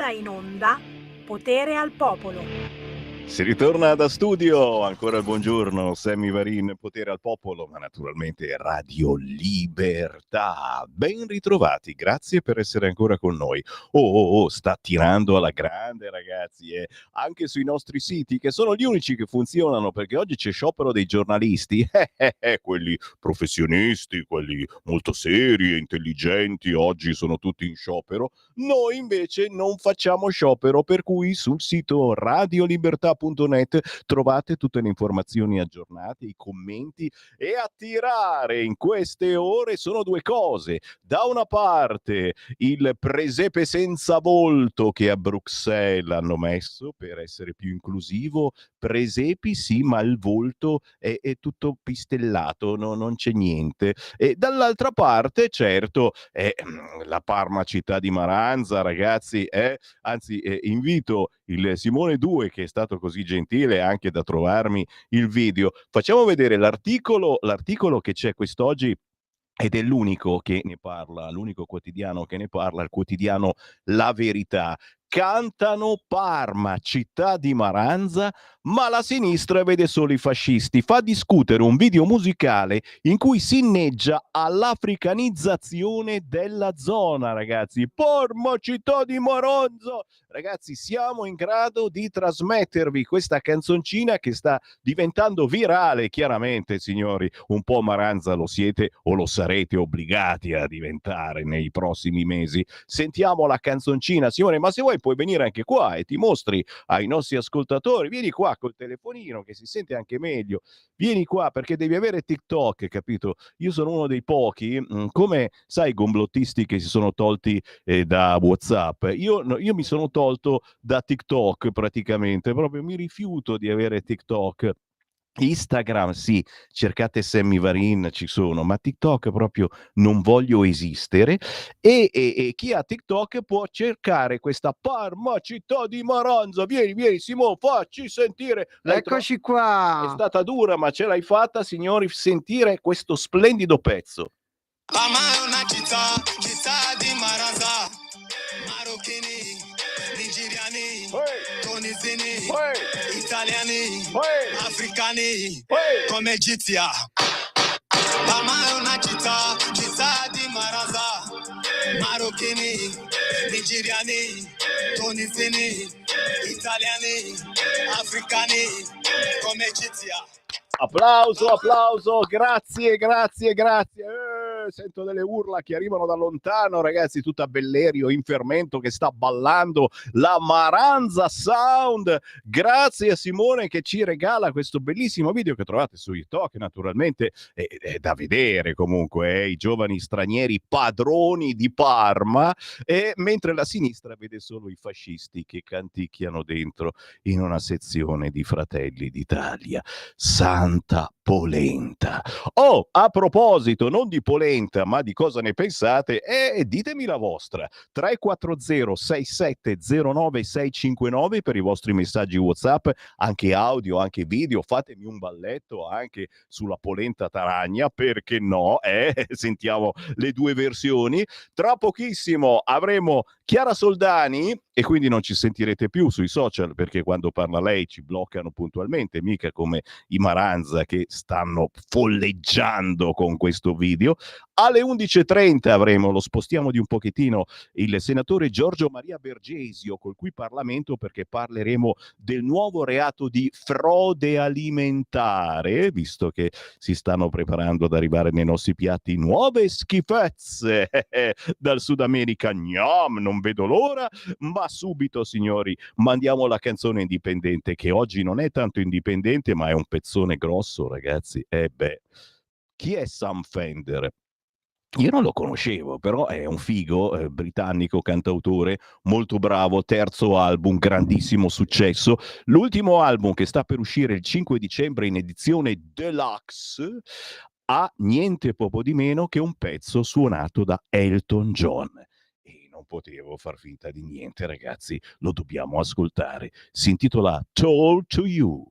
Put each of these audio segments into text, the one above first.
ora in onda Potere al Popolo. Si ritorna da studio, ancora il buongiorno, Sammy Varin, Potere al Popolo, ma naturalmente Radio Libertà. Ben ritrovati, grazie per essere ancora con noi. Sta tirando alla grande, ragazzi, anche sui nostri siti, che sono gli unici che funzionano, perché oggi c'è sciopero dei giornalisti, quelli professionisti, quelli molto seri e intelligenti, oggi sono tutti in sciopero. Noi invece non facciamo sciopero, per cui sul sito radiolibertà.net trovate tutte le informazioni aggiornate, i commenti, e a tirare in queste ore sono due cose. Da una parte il presepe senza volto che a Bruxelles hanno messo per essere più inclusivo. Presepi sì, ma il volto è tutto pistellato, non c'è niente. E dall'altra parte, certo, la Parma città di Maranza, ragazzi, anzi invito il Simone Due, che è stato così gentile anche da trovarmi il video. Facciamo vedere l'articolo che c'è quest'oggi, ed è l'unico che ne parla, l'unico quotidiano che ne parla, il quotidiano La Verità. Cantano Parma, città di Maranza, ma la sinistra vede solo i fascisti. Fa discutere un video musicale in cui si inneggia all'africanizzazione della zona, ragazzi. Parma, città di Maranza! Ragazzi, siamo in grado di trasmettervi questa canzoncina che sta diventando virale, chiaramente, signori. Un po' Maranza lo siete o lo sarete obbligati a diventare nei prossimi mesi. Sentiamo la canzoncina, Simone, ma se vuoi puoi venire anche qua e ti mostri ai nostri ascoltatori. Vieni qua col telefonino che si sente anche meglio. Vieni qua perché devi avere TikTok, capito? Io sono uno dei pochi, come sai, i gomblottisti che si sono tolti da WhatsApp. Io mi sono tolto da TikTok praticamente, proprio mi rifiuto di avere TikTok. Instagram sì, cercate Sammy Varin, ci sono, ma TikTok proprio non voglio esistere. E chi ha TikTok può cercare questa Parma, città di Maranza. Vieni Simone, facci sentire. Eccoci qua. È stata dura, ma ce l'hai fatta, signori, sentire questo splendido pezzo. Parma è una città di Maranza, marocchini, nigeriani, tunisini, italiani, africani, come Gizia. Parma è una città di Maranza, marocchini, nigeriani, tunisini, italiani, africani, come Gizia. Applauso, grazie. Sento delle urla che arrivano da lontano, ragazzi, tutta Bellerio in fermento che sta ballando la Maranza Sound. Grazie a Simone che ci regala questo bellissimo video che trovate su TikTok, naturalmente è da vedere comunque, i giovani stranieri padroni di Parma, mentre la sinistra vede solo i fascisti che canticchiano dentro in una sezione di Fratelli d'Italia. Santa polenta. A proposito, non di polenta, ma di cosa ne pensate, ditemi la vostra. 340 6709 659 per i vostri messaggi WhatsApp, anche audio, anche video. Fatemi un balletto anche sulla polenta taragna, perché no? Sentiamo le due versioni. Tra pochissimo avremo Chiara Soldani e quindi non ci sentirete più sui social, perché quando parla lei ci bloccano puntualmente, mica come i Maranza che stanno folleggiando con questo video. Alle 11:30 lo spostiamo di un pochettino, il senatore Giorgio Maria Bergesio col cui Parlamento, perché parleremo del nuovo reato di frode alimentare, visto che si stanno preparando ad arrivare nei nostri piatti nuove schifezze dal Sud America. Gnam, non vedo l'ora, ma subito, signori, mandiamo la canzone indipendente, che oggi non è tanto indipendente ma è un pezzone grosso, ragazzi. Chi è Sam Fender? Io non lo conoscevo, però è un figo, britannico, cantautore, molto bravo, terzo album, grandissimo successo. L'ultimo album, che sta per uscire il 5 dicembre in edizione deluxe, ha niente poco di meno che un pezzo suonato da Elton John. E non potevo far finta di niente, ragazzi, lo dobbiamo ascoltare. Si intitola Told to You.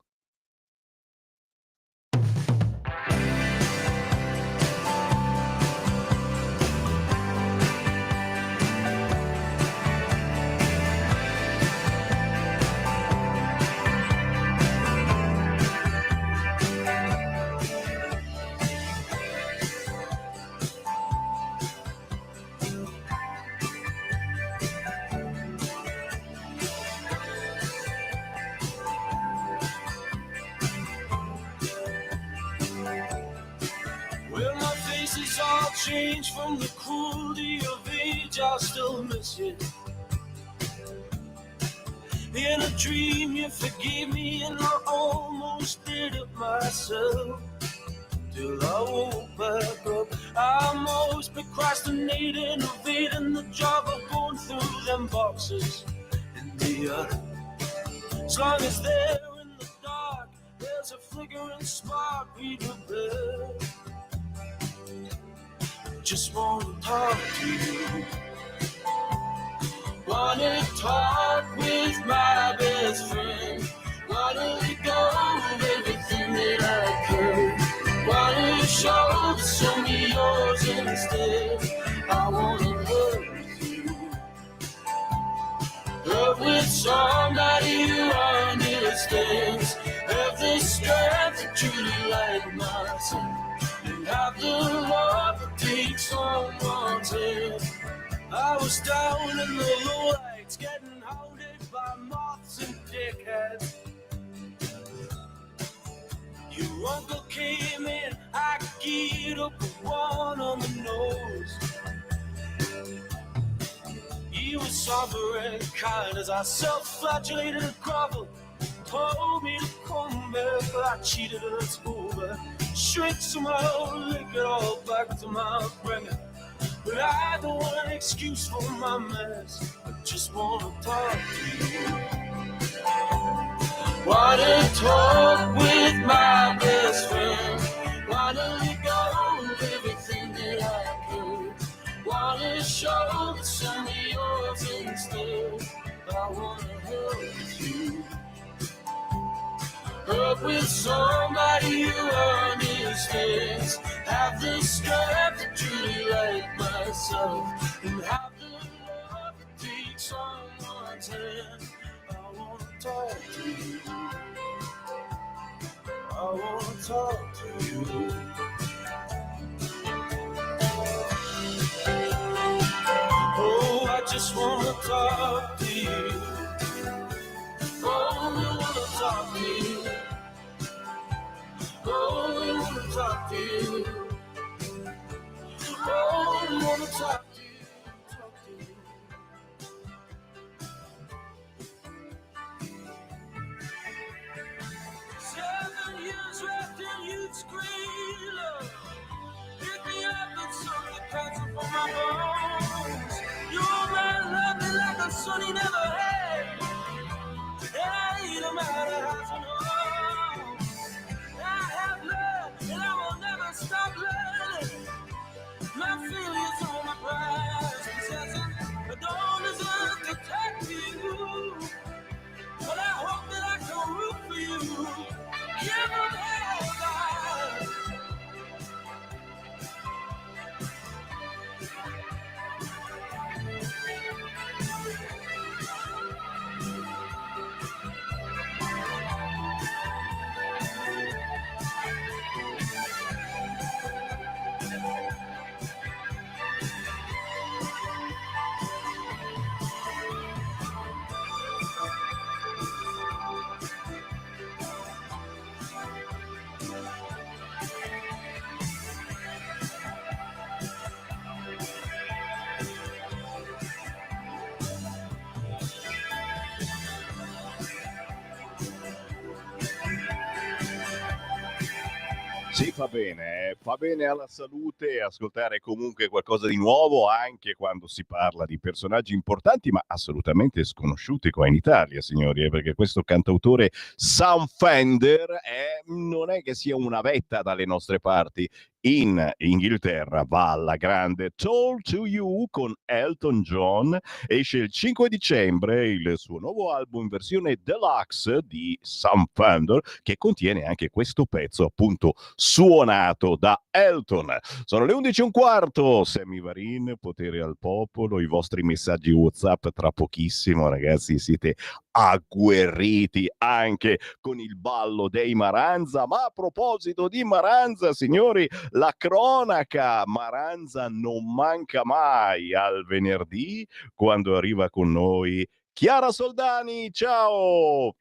faces all change from the cruelty of age. I'll still miss you. In a dream you forgave me, and I almost did it myself. Till I woke back up, I'm always procrastinating, evading the job of going through them boxes in the attic. As long as they're in the dark, there's a flickering spark we repair. Just wanna talk to you. Wanna talk with my best friend. Wanna let go of everything that I could. Wanna show some of yours instead. I wanna love with you. Love with somebody who understands. Have the strength to truly like myself. And have the love that takes someone's hand. I was down in the lowlights, getting hounded by moths and dickheads. Your uncle came in, I geared up with one on the nose. He was somber and kind as I self-flagellated and groveled. Told me to come back, but I cheated, it's over. Shrink somehow, lick it all back to my bringer. But I don't want an excuse for my mess. I just wanna talk to you. Wanna talk with my best friend. Wanna let go of everything that I could. Wanna show some of yours instead. I wanna help with you. Up with somebody who understands. Have the strength to truly like myself. And have the love that takes someone's hand. I wanna talk to you. I wanna talk to you. Oh, I just wanna talk to you. Oh, I wanna talk to you. Oh, I wanna talk to you. Oh, I wanna talk to you. Talk to you. 7 years left in youth's green love. Pick me up and some the cancer for my bones. Your man loved me like a son he never had. And I ain't a man that has an home. I have love and I will never stop learning. My feelings on my prize and says I don't deserve to talk to you. But I hope that I can root for you. Give them all that. Sì, fa bene alla salute ascoltare comunque qualcosa di nuovo anche quando si parla di personaggi importanti ma assolutamente sconosciuti qua in Italia, signori, perché questo cantautore Sam Fender non è che sia una vetta dalle nostre parti. In Inghilterra va alla grande. Told to You con Elton John, esce il 5 dicembre il suo nuovo album in versione deluxe di Sam Fender, che contiene anche questo pezzo appunto suonato da Elton. Sono le 11:15, Sammy Varin, Potere al Popolo, i vostri messaggi WhatsApp tra pochissimo, ragazzi, siete agguerriti anche con il ballo dei Maranza. Ma a proposito di Maranza, signori, la cronaca Maranza non manca mai al venerdì quando arriva con noi Chiara Soldani. Ciao!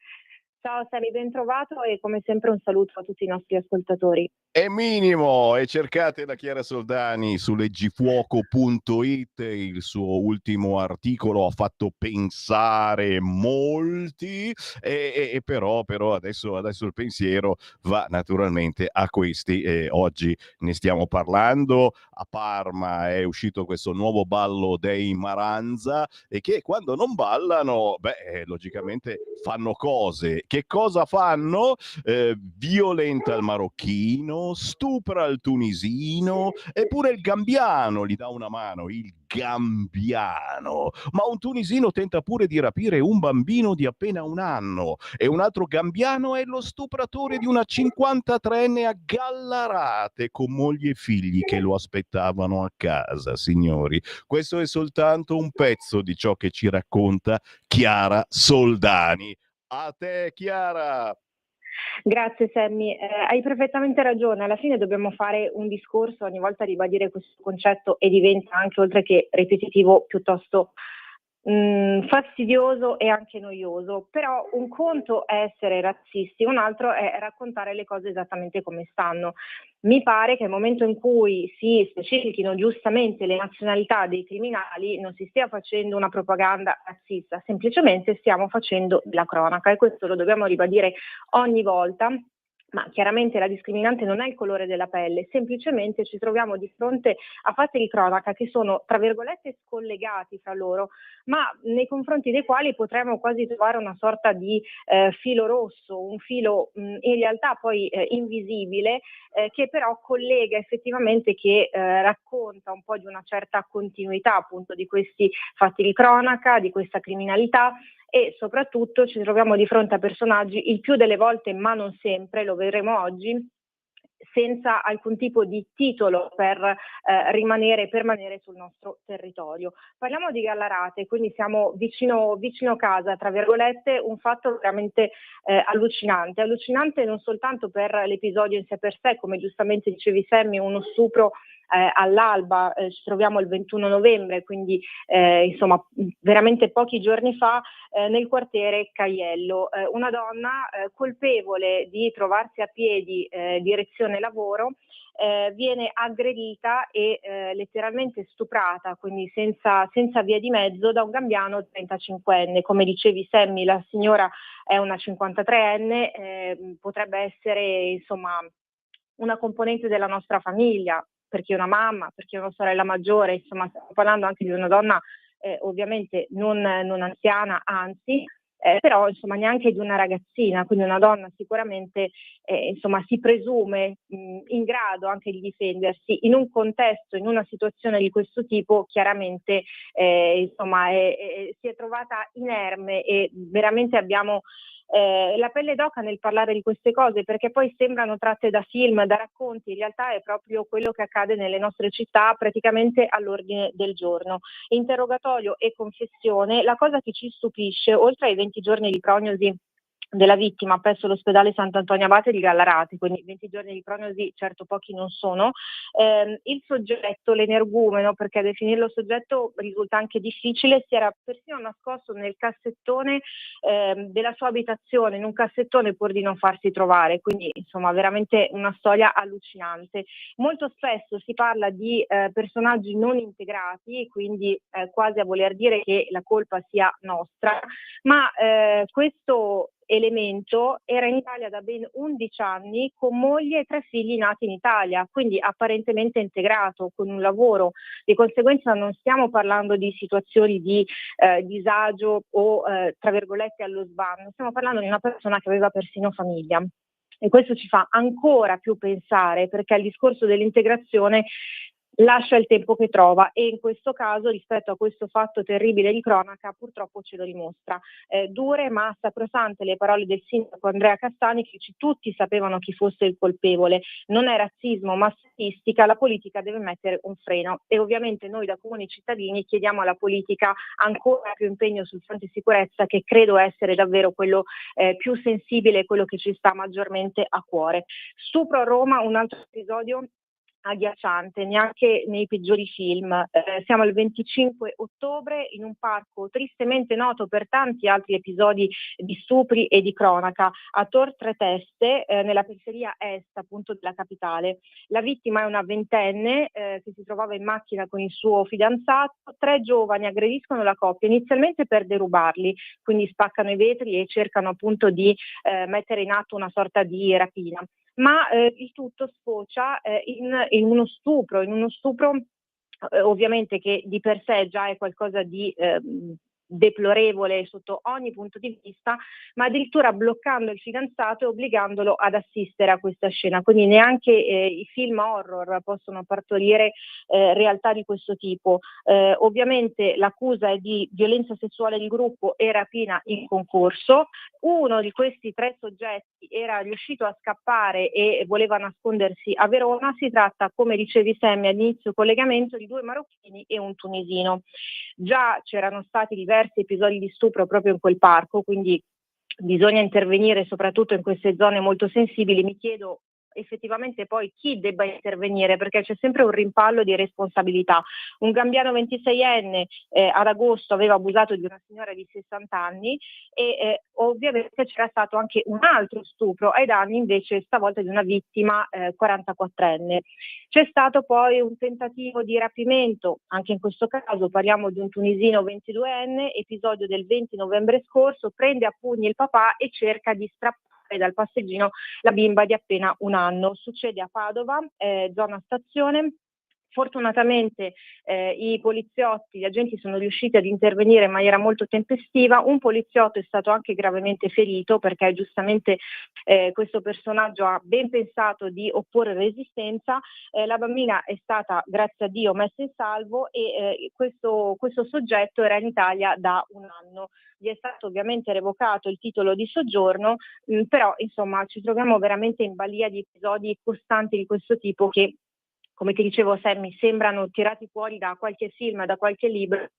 Ciao Sami, ben trovato e come sempre un saluto a tutti i nostri ascoltatori. È minimo, e cercate la Chiara Soldani su leggifuoco.it, il suo ultimo articolo ha fatto pensare molti, e però adesso il pensiero va naturalmente a questi, oggi ne stiamo parlando. A Parma è uscito questo nuovo ballo dei Maranza, e che quando non ballano, logicamente fanno cose. Che cosa fanno? Violenta il marocchino, stupra il tunisino, eppure il gambiano gli dà una mano, il gambiano. Ma un tunisino tenta pure di rapire un bambino di appena 1 anno, e un altro gambiano è lo stupratore di una 53enne a Gallarate, con moglie e figli che lo aspettavano a casa, signori. Questo è soltanto un pezzo di ciò che ci racconta Chiara Soldani. A te, Chiara! Grazie Sammy, hai perfettamente ragione, alla fine dobbiamo fare un discorso, ogni volta ribadire questo concetto e diventa anche, oltre che ripetitivo, piuttosto fastidioso e anche noioso, però un conto è essere razzisti, un altro è raccontare le cose esattamente come stanno. Mi pare che nel momento in cui si specifichino giustamente le nazionalità dei criminali non si stia facendo una propaganda razzista, semplicemente stiamo facendo la cronaca, e questo lo dobbiamo ribadire ogni volta. Ma chiaramente la discriminante non è il colore della pelle, semplicemente ci troviamo di fronte a fatti di cronaca che sono, tra virgolette, scollegati fra loro, ma nei confronti dei quali potremmo quasi trovare una sorta di filo rosso, un filo in realtà poi invisibile, che però collega effettivamente, che racconta un po' di una certa continuità appunto di questi fatti di cronaca, di questa criminalità, e soprattutto ci troviamo di fronte a personaggi, il più delle volte, ma non sempre, lo vedremo oggi, senza alcun tipo di titolo per permanere sul nostro territorio. Parliamo di Gallarate, quindi siamo vicino casa, tra virgolette, un fatto veramente allucinante non soltanto per l'episodio in sé per sé, come giustamente dicevi Sammy, uno stupro all'alba, ci troviamo il 21 novembre, quindi insomma veramente pochi giorni fa, nel quartiere Caiello. Una donna colpevole di trovarsi a piedi direzione lavoro viene aggredita e letteralmente stuprata, quindi senza via di mezzo, da un gambiano 35enne. Come dicevi Sammy, la signora è una 53enne, potrebbe essere insomma una componente della nostra famiglia, per chi è una mamma, per chi è una sorella maggiore, insomma stiamo parlando anche di una donna ovviamente non anziana, anzi, però insomma neanche di una ragazzina, quindi una donna sicuramente insomma si presume in grado anche di difendersi in un contesto, in una situazione di questo tipo. Chiaramente insomma si è trovata inerme, e veramente abbiamo la pelle d'oca nel parlare di queste cose, perché poi sembrano tratte da film, da racconti, in realtà è proprio quello che accade nelle nostre città praticamente all'ordine del giorno. Interrogatorio e confessione. La cosa che ci stupisce, oltre ai 20 giorni di prognosi della vittima presso l'ospedale Sant'Antonio Abate di Gallarate, quindi 20 giorni di prognosi certo pochi non sono, il soggetto, l'energumeno, perché definirlo soggetto risulta anche difficile, si era persino nascosto nel cassettone della sua abitazione, in un cassettone, pur di non farsi trovare, quindi insomma veramente una storia allucinante. Molto spesso si parla di personaggi non integrati, quindi quasi a voler dire che la colpa sia nostra, ma questo elemento era in Italia da ben 11 anni, con moglie e 3 figli nati in Italia, quindi apparentemente integrato, con un lavoro. Di conseguenza non stiamo parlando di situazioni di disagio o tra virgolette allo sbando, stiamo parlando di una persona che aveva persino famiglia. E questo ci fa ancora più pensare, perché il discorso dell'integrazione lascia il tempo che trova, e in questo caso, rispetto a questo fatto terribile di cronaca, purtroppo ce lo dimostra. Dure ma sacrosante le parole del sindaco Andrea Castani, che tutti sapevano chi fosse il colpevole. Non è razzismo ma statistica, la politica deve mettere un freno, e ovviamente noi da comuni cittadini chiediamo alla politica ancora più impegno sul fronte sicurezza, che credo essere davvero quello più sensibile, quello che ci sta maggiormente a cuore. Stupro a Roma, un altro episodio agghiacciante, neanche nei peggiori film. Siamo al 25 ottobre in un parco tristemente noto per tanti altri episodi di stupri e di cronaca, a Tor Tre Teste, nella periferia est appunto della capitale. La vittima è una ventenne che si trovava in macchina con il suo fidanzato. 3 giovani aggrediscono la coppia inizialmente per derubarli, quindi spaccano i vetri e cercano appunto di mettere in atto una sorta di rapina. Ma il tutto sfocia in uno stupro, ovviamente che di per sé già è qualcosa di deplorevole sotto ogni punto di vista, ma addirittura bloccando il fidanzato e obbligandolo ad assistere a questa scena. Quindi neanche i film horror possono partorire realtà di questo tipo. Ovviamente l'accusa è di violenza sessuale di gruppo e rapina in concorso. Uno di questi 3 soggetti era riuscito a scappare e voleva nascondersi a Verona. Si tratta, come dicevi Sammy all'inizio collegamento, di 2 marocchini e un tunisino. Già c'erano stati diversi episodi di stupro proprio in quel parco, quindi bisogna intervenire soprattutto in queste zone molto sensibili. Mi chiedo effettivamente poi chi debba intervenire, perché c'è sempre un rimpallo di responsabilità. Un gambiano 26enne ad agosto aveva abusato di una signora di 60 anni e ovviamente c'era stato anche un altro stupro ai danni invece stavolta di una vittima 44enne. C'è stato poi un tentativo di rapimento, anche in questo caso parliamo di un tunisino 22enne, episodio del 20 novembre scorso, prende a pugni il papà e cerca di strappare dal passeggino la bimba di appena 1 anno. Succede a Padova, zona stazione. Fortunatamente i poliziotti, gli agenti sono riusciti ad intervenire in maniera molto tempestiva. Un poliziotto è stato anche gravemente ferito perché giustamente questo personaggio ha ben pensato di opporre resistenza. La bambina è stata, grazie a Dio, messa in salvo e questo soggetto era in Italia da 1 anno. Gli è stato ovviamente revocato il titolo di soggiorno, però insomma ci troviamo veramente in balia di episodi costanti di questo tipo che, come ti dicevo Sammy, sembrano tirati fuori da qualche film, da qualche libro,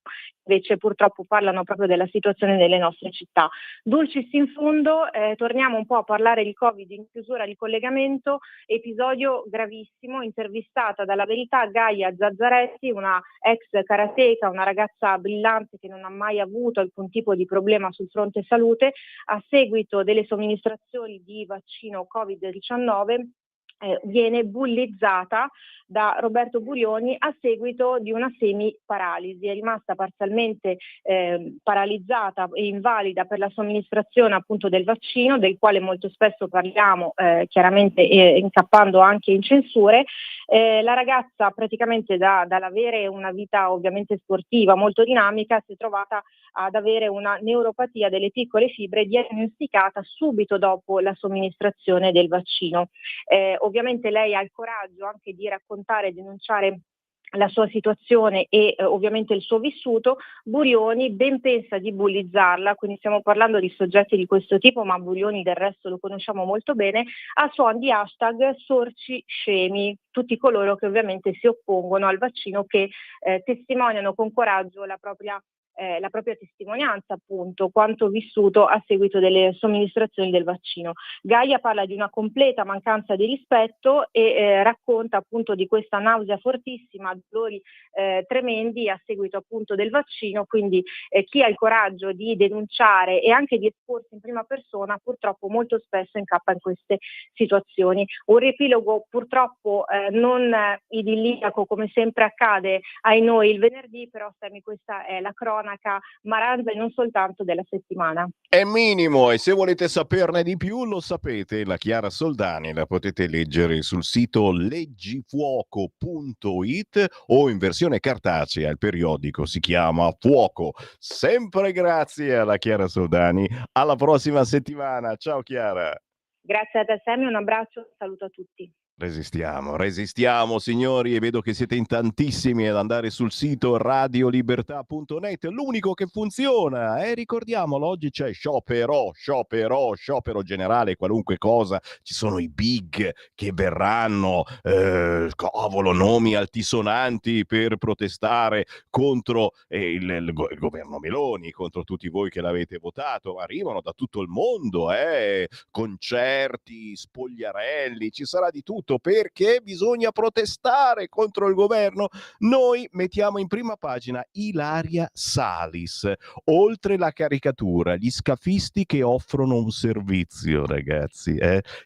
invece purtroppo parlano proprio della situazione delle nostre città. Dulcis in fundo, torniamo un po' a parlare di Covid in chiusura di collegamento, episodio gravissimo, intervistata dalla Verità Gaia Zazzaretti, una ex karateka, una ragazza brillante che non ha mai avuto alcun tipo di problema sul fronte salute, a seguito delle somministrazioni di vaccino Covid-19, viene bullizzata da Roberto Burioni a seguito di una semiparalisi. È rimasta parzialmente paralizzata e invalida per la somministrazione appunto del vaccino, del quale molto spesso parliamo, chiaramente incappando anche in censure. La ragazza praticamente dall'avere una vita ovviamente sportiva molto dinamica si è trovata ad avere una neuropatia delle piccole fibre diagnosticata subito dopo la somministrazione del vaccino. Ovviamente lei ha il coraggio anche di raccontare e denunciare la sua situazione e ovviamente il suo vissuto. Burioni ben pensa di bullizzarla, quindi stiamo parlando di soggetti di questo tipo, ma Burioni del resto lo conosciamo molto bene, a suon di hashtag sorci scemi, tutti coloro che ovviamente si oppongono al vaccino, che testimoniano con coraggio la propria testimonianza, appunto, quanto vissuto a seguito delle somministrazioni del vaccino. Gaia parla di una completa mancanza di rispetto e racconta appunto di questa nausea fortissima, dolori tremendi a seguito appunto del vaccino, quindi chi ha il coraggio di denunciare e anche di esporsi in prima persona purtroppo molto spesso incappa in queste situazioni. Un riepilogo purtroppo non idilliaco come sempre accade ai noi il venerdì, però Sammy, questa è la cronaca Maranza e non soltanto della settimana. È minimo, e se volete saperne di più lo sapete, la Chiara Soldani la potete leggere sul sito leggifuoco.it o in versione cartacea, il periodico si chiama Fuoco. Sempre grazie alla Chiara Soldani, alla prossima settimana, ciao Chiara. Grazie a te Sammy, un abbraccio, saluto a tutti. Resistiamo signori, e vedo che siete in tantissimi ad andare sul sito radiolibertà.net, l'unico che funziona, e ricordiamolo, oggi c'è sciopero generale, qualunque cosa, ci sono i big che verranno, cavolo, nomi altisonanti per protestare contro il governo Meloni, contro tutti voi che l'avete votato, arrivano da tutto il mondo, concerti, spogliarelli, ci sarà di tutto. soprattutto perché bisogna protestare contro il governo, noi mettiamo in prima pagina Ilaria Salis. Oltre la caricatura, gli scafisti che offrono un servizio, ragazzi,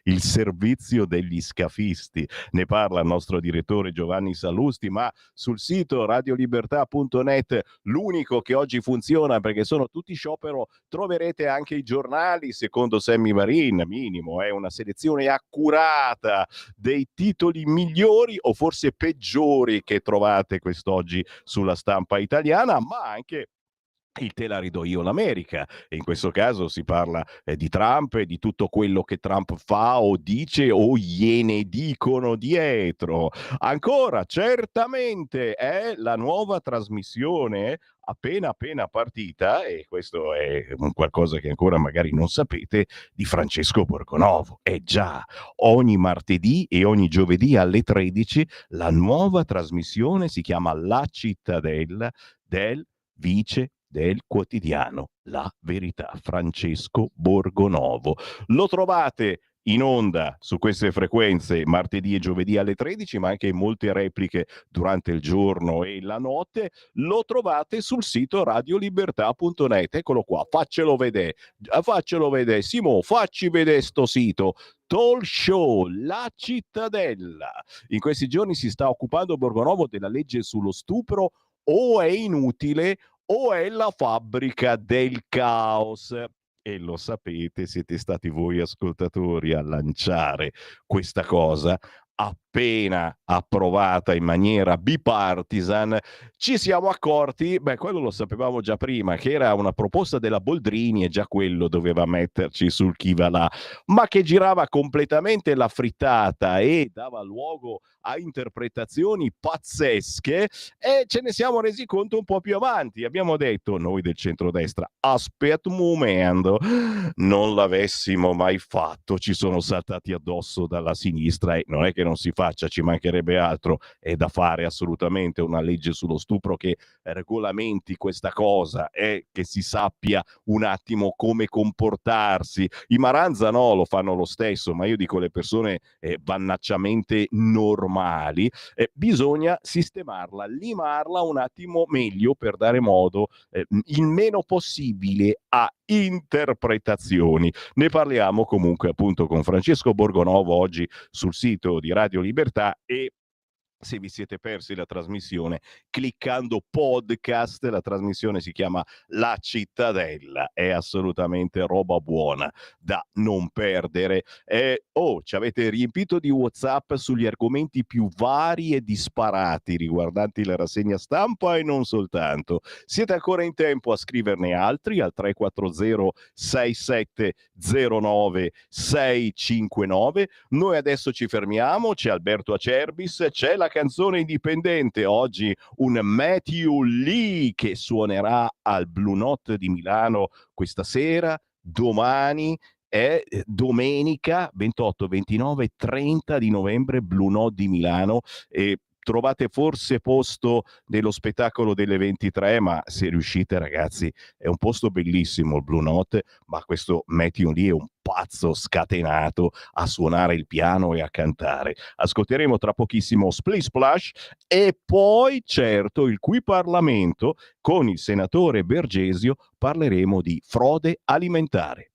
il servizio degli scafisti. Ne parla il nostro direttore Giovanni Sallusti, ma sul sito radiolibertà.net, l'unico che oggi funziona perché sono tutti sciopero, troverete anche i giornali secondo Sammy Varin, minimo, è una selezione accurata dei titoli migliori o forse peggiori che trovate quest'oggi sulla stampa italiana, ma anche il te la ridò io l'America, e in questo caso si parla di Trump e di tutto quello che Trump fa o dice o gliene dicono dietro. Ancora, certamente è la nuova trasmissione appena partita, e questo è un qualcosa che ancora magari non sapete, di Francesco Borgonovo. Già, ogni martedì e ogni giovedì alle 13 la nuova trasmissione si chiama La Cittadella del vice del quotidiano La Verità, Francesco Borgonovo. Lo trovate in onda su queste frequenze martedì e giovedì alle 13, ma anche in molte repliche durante il giorno e la notte. Lo trovate sul sito radiolibertà.net. Eccolo qua, faccelo vedere. Simo, facci vedere sto sito. Talk Show, La Cittadella. In questi giorni si sta occupando Borgonovo della legge sullo stupro. O è inutile o è la fabbrica del caos. E lo sapete, siete stati voi ascoltatori a lanciare questa cosa. Appena approvata in maniera bipartisan, ci siamo accorti, quello lo sapevamo già prima, che era una proposta della Boldrini e già quello doveva metterci sul chi va là, ma che girava completamente la frittata e dava luogo a interpretazioni pazzesche, e ce ne siamo resi conto un po' più avanti. Abbiamo detto, noi del centrodestra, aspetta un momento, non l'avessimo mai fatto, ci sono saltati addosso dalla sinistra, e non è che non si faccia, ci mancherebbe altro, è da fare assolutamente una legge sullo stupro che regolamenti questa cosa e che si sappia un attimo come comportarsi. I Maranza no, lo fanno lo stesso, ma io dico le persone vannacciamente normali, bisogna sistemarla, limarla un attimo meglio per dare modo il meno possibile a interpretazioni. Ne parliamo comunque appunto con Francesco Borgonovo oggi sul sito di Radio Libertà, e se vi siete persi la trasmissione, cliccando podcast, la trasmissione si chiama La Cittadella, è assolutamente roba buona da non perdere. Ci avete riempito di WhatsApp sugli argomenti più vari e disparati riguardanti la rassegna stampa e non soltanto. Siete ancora in tempo a scriverne altri al 340 6709 659. Noi adesso ci fermiamo, c'è Alberto Acerbis, c'è la canzone indipendente, oggi un Matthew Lee che suonerà al Blue Note di Milano questa sera, domani è domenica 28, 29, 30 di novembre, Blue Note di Milano, e trovate forse posto nello spettacolo delle 23, ma se riuscite ragazzi è un posto bellissimo il Blue Note, ma questo Matthew Lee è un pazzo scatenato a suonare il piano e a cantare. Ascolteremo tra pochissimo Splish Splash e poi certo il Qui Parlamento con il senatore Bergesio, parleremo di frode alimentare.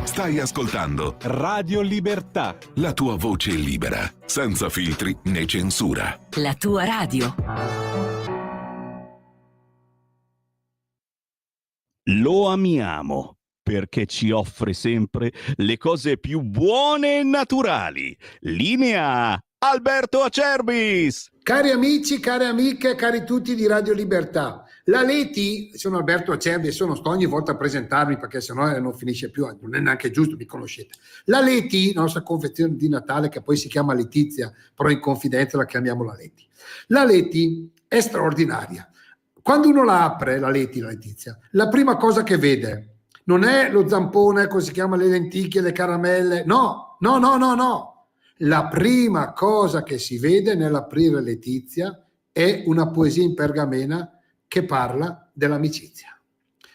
Stai ascoltando Radio Libertà, la tua voce libera, senza filtri né censura. La tua radio. Lo amiamo perché ci offre sempre le cose più buone e naturali. Linea Alberto Acerbis. Cari amici, care amiche, cari tutti di Radio Libertà. La Leti, sono Alberto Acerbi e sto ogni volta a presentarmi perché sennò non finisce più, non è neanche giusto, mi conoscete. La Leti, la nostra confezione di Natale, che poi si chiama Letizia, però in confidenza la chiamiamo la Leti. La Leti è straordinaria. Quando uno la apre, la Letizia, la prima cosa che vede non è lo zampone, come si chiama, le lenticchie, le caramelle, no. La prima cosa che si vede nell'aprire Letizia è una poesia in pergamena che parla dell'amicizia.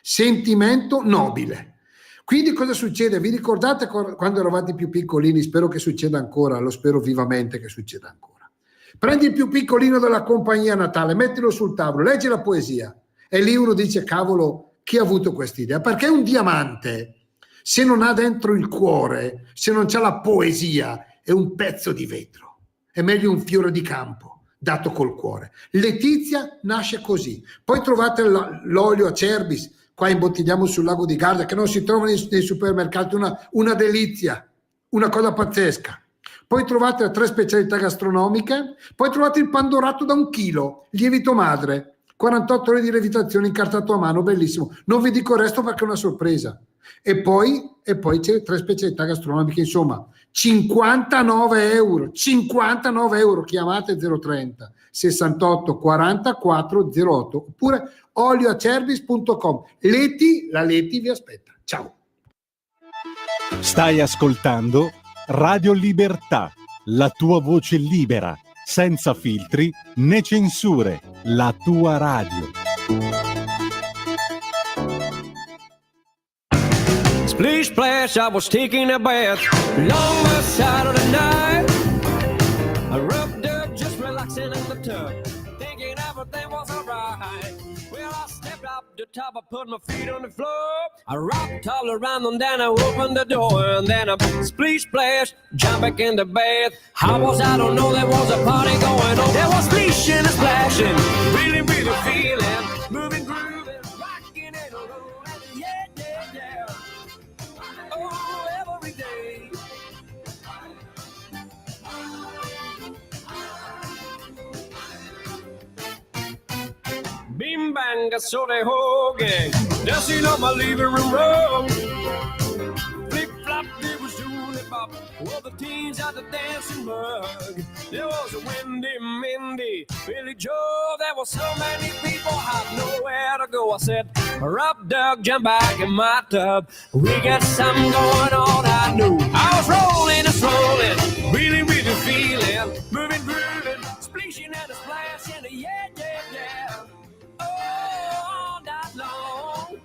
Sentimento nobile. Quindi cosa succede? Vi ricordate quando eravate più piccolini? Spero che succeda ancora, lo spero vivamente che succeda ancora. Prendi il più piccolino della compagnia a Natale, mettilo sul tavolo, leggi la poesia e lì uno dice cavolo, chi ha avuto quest'idea? Perché un diamante, se non ha dentro il cuore, se non c'ha la poesia, è un pezzo di vetro, è meglio un fiore di campo dato col cuore. Letizia nasce così. Poi trovate l'olio Acerbis, qua imbottigliamo sul lago di Garda, che non si trova nei supermercati, una delizia, una cosa pazzesca. Poi trovate le 3 specialità gastronomiche, poi trovate il pandorato da 1 chilo, lievito madre, 48 ore di lievitazione incartato a mano, bellissimo. Non vi dico il resto perché è una sorpresa. E poi c'è 3 specialità gastronomiche, insomma, 59 euro, chiamate 030 68 44 08 oppure olioacerbis.com. La Leti vi aspetta. Ciao. Stai ascoltando Radio Libertà, la tua voce libera, senza filtri né censure, la tua radio. Splish splash, I was taking a bath. Long the side of the night. I rubbed up, just relaxing in the tub, thinking everything was alright. Well, I stepped up the top, I put my feet on the floor. I rocked all around and then I opened the door. And then I splish splash, jump back in the bath. How was I don't know, there was a party going on. There was splishing and splashing, really, really feeling, moving, grooving, rocking and rolling, yeah, yeah, yeah. Oh, every day. Bing bang, I saw the whole gang dancing on my living room rug. Flip flop, they was doing it bop. All the teens had the dancing mug. There was a Wendy, Mindy, Billy Joe. There was so many people, had nowhere to go. I said, Rob, Doug, jump back in my tub. We got something going on, I knew. I was rolling and rolling, really, really feeling, moving, grooving, splishing and a splashing, yeah, yeah, yeah. All night long.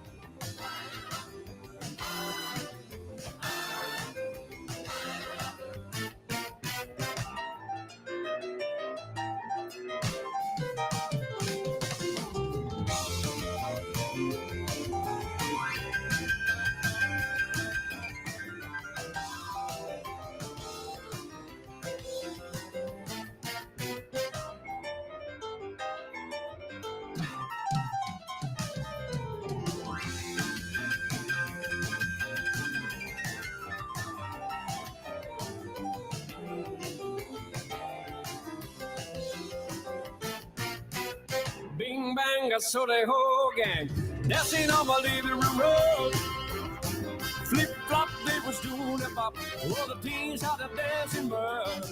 Bing bang, I saw the whole gang dancing on my living room rug. Flip flop, they was doing it bop. All the teens had a dancing bug.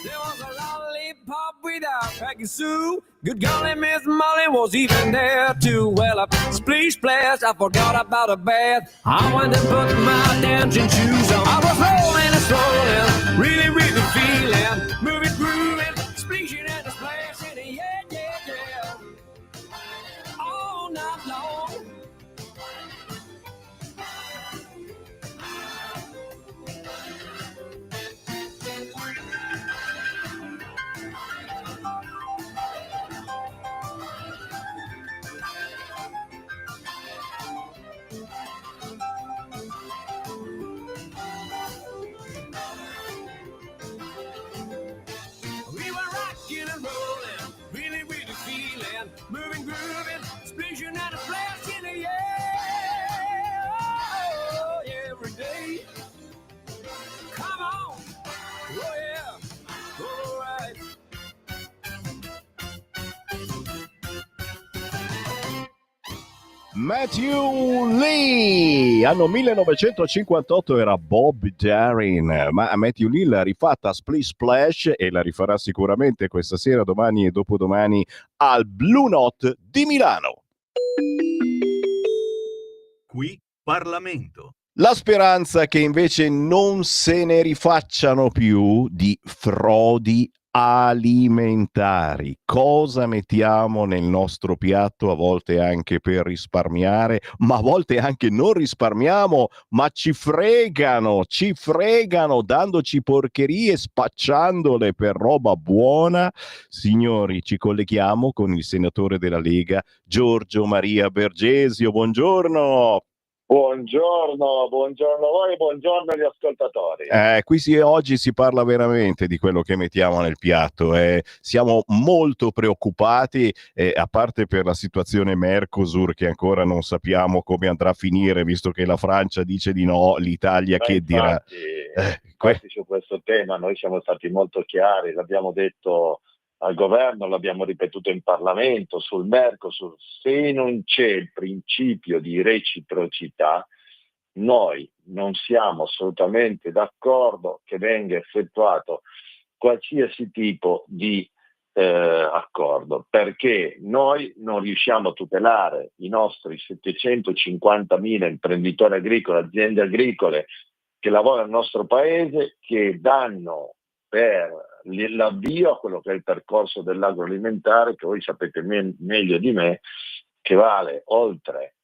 There was a lollipop without Peggy Sue. Good golly, Miss Molly was even there too. Well, I splish splash, I forgot about a bath. I went and put my dancing shoes on. I was rolling and strolling, really, really feeling, moving, grooving, splishing and splashing, yeah, yeah, yeah. All night long. We were rocking and rolling, really, really feeling, moving, grooving, splishing and splashing, yeah, oh, every day. Come on, oh yeah, all right. Matthew Lee, anno 1958, era Bob Darin, ma Matthew Lee l'ha rifatta a Splish Splash e la rifarà sicuramente questa sera, domani e dopodomani al Blue Note di Milano. Qui Parlamento. La speranza che invece non se ne rifacciano più di frodi alimentari. Cosa mettiamo nel nostro piatto, a volte anche per risparmiare, ma a volte anche non risparmiamo, ma ci fregano dandoci porcherie, spacciandole per roba buona. Signori, ci colleghiamo con il senatore della Lega, Giorgio Maria Bergesio. Buongiorno. Buongiorno a voi, buongiorno agli ascoltatori. Oggi si parla veramente di quello che mettiamo nel piatto. Siamo molto preoccupati, a parte per la situazione Mercosur, che ancora non sappiamo come andrà a finire, visto che la Francia dice di no, l'Italia Ma che dirà. infatti su questo tema noi siamo stati molto chiari, l'abbiamo detto al governo, l'abbiamo ripetuto in Parlamento, sul Mercosur: se non c'è il principio di reciprocità, noi non siamo assolutamente d'accordo che venga effettuato qualsiasi tipo di accordo, perché noi non riusciamo a tutelare i nostri 750.000 imprenditori agricoli, aziende agricole che lavorano nel nostro paese, che danno per l'avvio a quello che è il percorso dell'agroalimentare, che voi sapete meglio di me, che vale oltre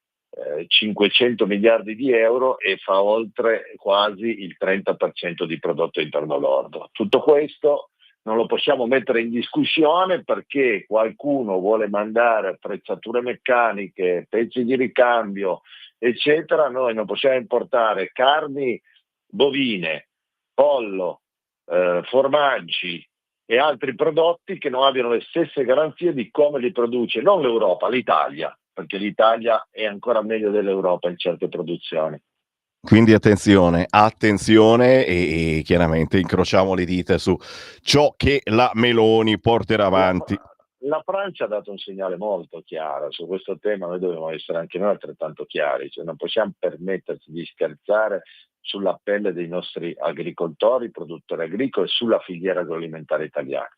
500 miliardi di euro e fa oltre quasi il 30% di prodotto interno lordo. Tutto questo non lo possiamo mettere in discussione perché qualcuno vuole mandare attrezzature meccaniche, pezzi di ricambio, eccetera. Noi non possiamo importare carni bovine, pollo, formaggi e altri prodotti che non abbiano le stesse garanzie di come li produce non l'Europa, l'Italia, perché l'Italia è ancora meglio dell'Europa in certe produzioni. Quindi attenzione e chiaramente incrociamo le dita su ciò che la Meloni porterà avanti. La Francia ha dato un segnale molto chiaro su questo tema, noi dobbiamo essere anche noi altrettanto chiari, cioè non possiamo permetterci di scherzare sulla pelle dei nostri agricoltori, produttori agricoli, sulla filiera agroalimentare italiana.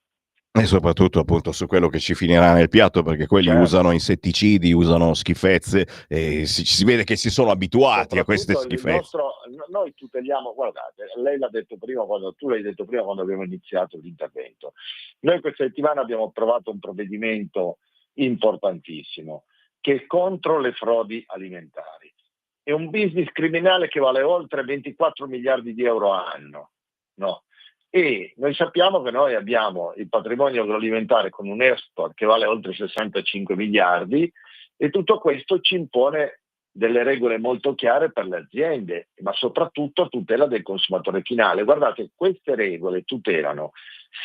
E soprattutto appunto su quello che ci finirà nel piatto, perché quelli usano insetticidi, usano schifezze e si vede che si sono abituati a queste schifezze. Noi tuteliamo, guardate, lei l'ha detto prima, tu l'hai detto prima quando abbiamo iniziato l'intervento. Noi questa settimana abbiamo approvato un provvedimento importantissimo che è contro le frodi alimentari. È un business criminale che vale oltre 24 miliardi di euro all'anno, no? E noi sappiamo che noi abbiamo il patrimonio agroalimentare con un export che vale oltre 65 miliardi e tutto questo ci impone delle regole molto chiare per le aziende, ma soprattutto a tutela del consumatore finale. Guardate, queste regole tutelano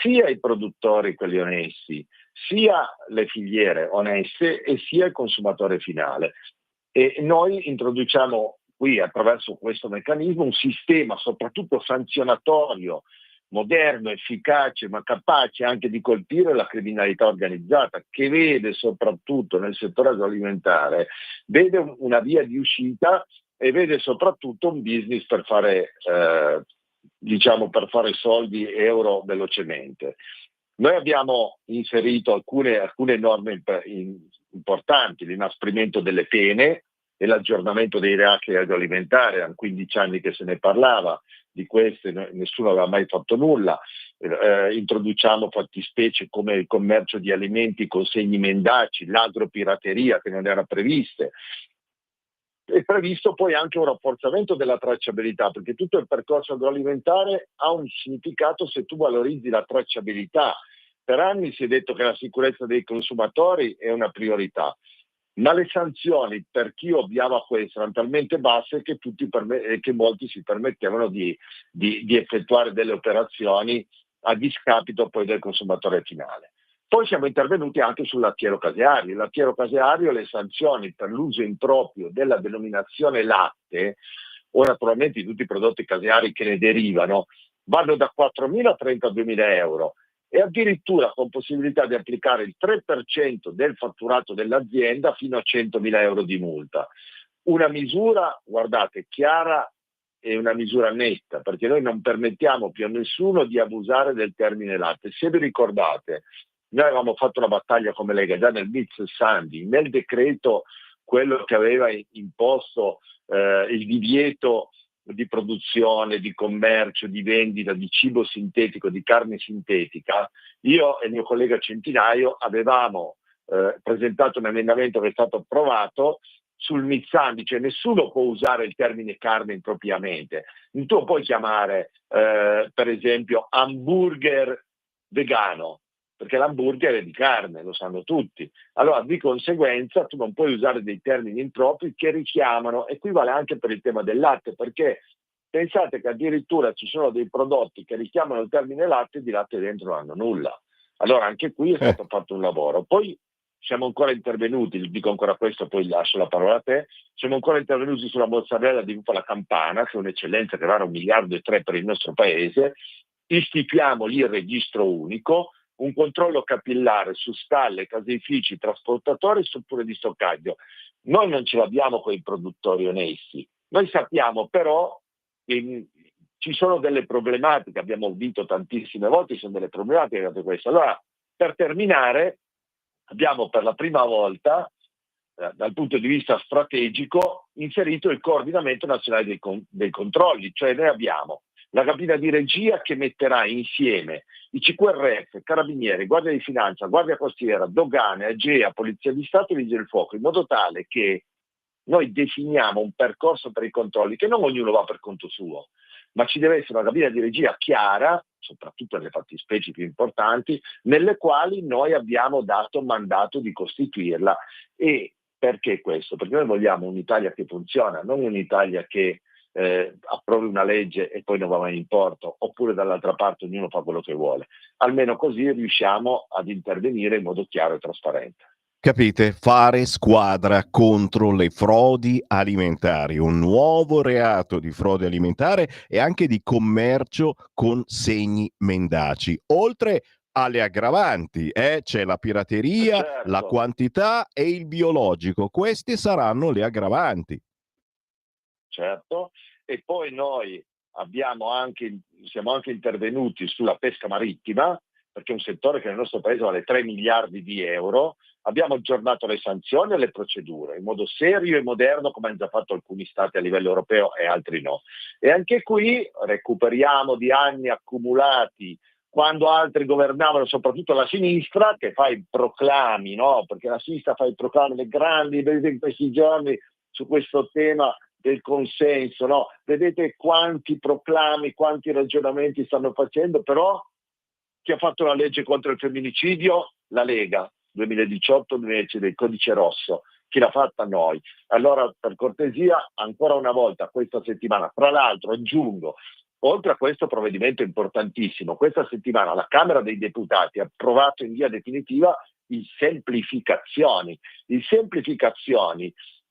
sia i produttori, quelli onesti, sia le filiere oneste e sia il consumatore finale. E noi introduciamo qui, attraverso questo meccanismo, un sistema soprattutto sanzionatorio, moderno, efficace, ma capace anche di colpire la criminalità organizzata, che vede soprattutto nel settore agroalimentare, vede una via di uscita e vede soprattutto un business per fare, per fare soldi, euro velocemente. Noi abbiamo inserito alcune norme importanti: l'inasprimento delle pene e l'aggiornamento dei reati agroalimentari. Erano 15 anni che se ne parlava, di queste nessuno aveva mai fatto nulla. Introduciamo fattispecie come il commercio di alimenti con segni mendaci, l'agropirateria che non era prevista. È previsto poi anche un rafforzamento della tracciabilità, perché tutto il percorso agroalimentare ha un significato se tu valorizzi la tracciabilità. Per anni si è detto che la sicurezza dei consumatori è una priorità, ma le sanzioni per chi ovviava questo erano talmente basse che che molti si permettevano di effettuare delle operazioni a discapito poi del consumatore finale. Poi siamo intervenuti anche sul lattiero caseario. Il lattiero caseario, le sanzioni per l'uso improprio della denominazione latte, o naturalmente di tutti i prodotti caseari che ne derivano, vanno da 4.000 a 32.000 euro. E addirittura con possibilità di applicare il 3% del fatturato dell'azienda fino a 100.000 euro di multa. Una misura, guardate, chiara e una misura netta, perché noi non permettiamo più a nessuno di abusare del termine latte. Se vi ricordate, noi avevamo fatto una battaglia come Lega già nel Mix Sandy, nel decreto quello che aveva imposto il divieto di produzione, di commercio, di vendita di cibo sintetico, di carne sintetica, io e il mio collega Centinaio avevamo presentato un emendamento che è stato approvato sul Mitsandi, cioè nessuno può usare il termine carne impropriamente. Non tu puoi chiamare per esempio hamburger vegano, perché l'hamburger è di carne, lo sanno tutti. Allora di conseguenza tu non puoi usare dei termini impropri che richiamano, e qui vale anche per il tema del latte, perché pensate che addirittura ci sono dei prodotti che richiamano il termine latte e di latte dentro non hanno nulla. Allora anche qui è stato fatto un lavoro. Poi siamo ancora intervenuti, dico ancora questo, poi lascio la parola a te, siamo ancora intervenuti sulla mozzarella di bufala campana, che è un'eccellenza che vale 1,3 miliardi per il nostro paese. Istituiamo lì il registro unico, un controllo capillare su stalle, caseifici, trasportatori, strutture di stoccaggio. Noi non ce l'abbiamo con i produttori onesti, noi sappiamo però che ci sono delle problematiche, abbiamo vinto tantissime volte, ci sono delle problematiche per questo. Allora, per terminare, abbiamo per la prima volta, dal punto di vista strategico, inserito il coordinamento nazionale dei controlli, cioè noi abbiamo la cabina di regia che metterà insieme i CQRF, Carabinieri, Guardia di Finanza, Guardia Costiera, Dogane, Agea, Polizia di Stato e Vigili del Fuoco, in modo tale che noi definiamo un percorso per i controlli, che non ognuno va per conto suo, ma ci deve essere una cabina di regia chiara, soprattutto nelle fattispecie più importanti, nelle quali noi abbiamo dato mandato di costituirla. E perché questo? Perché noi vogliamo un'Italia che funziona, non un'Italia che approvi una legge e poi non va mai in porto, oppure dall'altra parte ognuno fa quello che vuole. Almeno così riusciamo ad intervenire in modo chiaro e trasparente. Capite? Fare squadra contro le frodi alimentari, un nuovo reato di frode alimentare e anche di commercio con segni mendaci. Oltre alle aggravanti, c'è la pirateria, Certo. la quantità e il biologico. Queste saranno le aggravanti. Certo, e poi noi siamo anche intervenuti sulla pesca marittima, perché è un settore che nel nostro paese vale 3 miliardi di euro. Abbiamo aggiornato le sanzioni e le procedure in modo serio e moderno, come hanno già fatto alcuni stati a livello europeo e altri no. E anche qui recuperiamo di anni accumulati quando altri governavano, soprattutto la sinistra, che fa i proclami, no? Perché la sinistra fa i proclami dei grandi, vedete in questi giorni su questo tema del consenso, no? Vedete quanti proclami, quanti ragionamenti stanno facendo, però chi ha fatto la legge contro il femminicidio? La Lega, 2018 del codice rosso. Chi l'ha fatta? Noi. Allora, per cortesia, ancora una volta questa settimana, tra l'altro aggiungo, oltre a questo provvedimento importantissimo, questa settimana la Camera dei Deputati ha approvato in via definitiva il semplificazioni,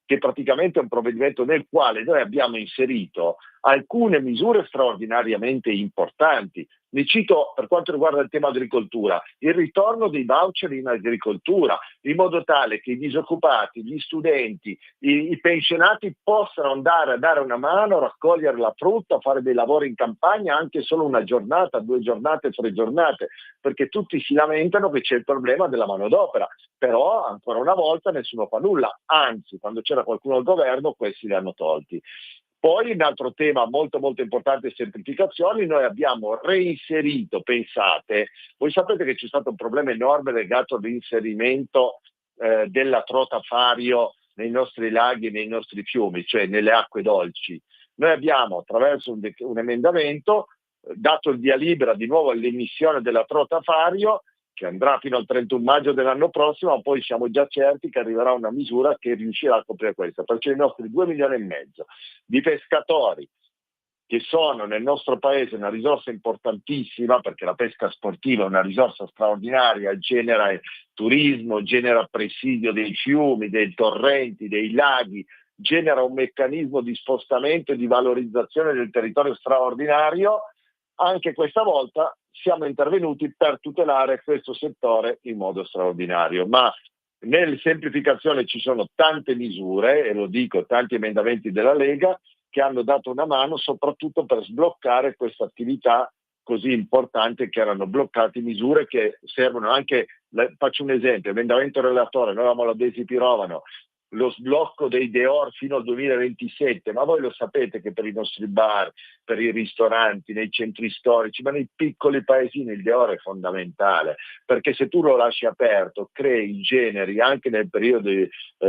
che praticamente è un provvedimento nel quale noi abbiamo inserito alcune misure straordinariamente importanti. Ne cito, per quanto riguarda il tema agricoltura, il ritorno dei voucher in agricoltura, in modo tale che i disoccupati, gli studenti, i pensionati possano andare a dare una mano, raccogliere la frutta, fare dei lavori in campagna, anche solo una giornata, 2 giornate, 3 giornate, perché tutti si lamentano che c'è il problema della manodopera, però ancora una volta nessuno fa nulla, anzi quando c'era qualcuno al governo questi li hanno tolti. Poi un altro tema molto molto importante, semplificazioni, noi abbiamo reinserito, pensate, voi sapete che c'è stato un problema enorme legato all'inserimento della trota fario nei nostri laghi e nei nostri fiumi, cioè nelle acque dolci. Noi abbiamo attraverso un emendamento dato il via libera di nuovo all'emissione della trota fario, che andrà fino al 31 maggio dell'anno prossimo, ma poi siamo già certi che arriverà una misura che riuscirà a coprire questo, perché i nostri 2,5 milioni di pescatori, che sono nel nostro paese una risorsa importantissima, perché la pesca sportiva è una risorsa straordinaria, genera turismo, genera presidio dei fiumi, dei torrenti, dei laghi, genera un meccanismo di spostamento e di valorizzazione del territorio straordinario. Anche questa volta siamo intervenuti per tutelare questo settore in modo straordinario, ma nelle semplificazioni ci sono tante misure, e lo dico, tanti emendamenti della Lega che hanno dato una mano soprattutto per sbloccare questa attività così importante, che erano bloccate misure che servono anche, faccio un esempio, emendamento relatore, noi avevamo la Desi Pirovano, lo sblocco dei Deor fino al 2027, ma voi lo sapete che per i nostri bar, per i ristoranti, nei centri storici, ma nei piccoli paesini il Deor è fondamentale, perché se tu lo lasci aperto crei generi anche nel periodo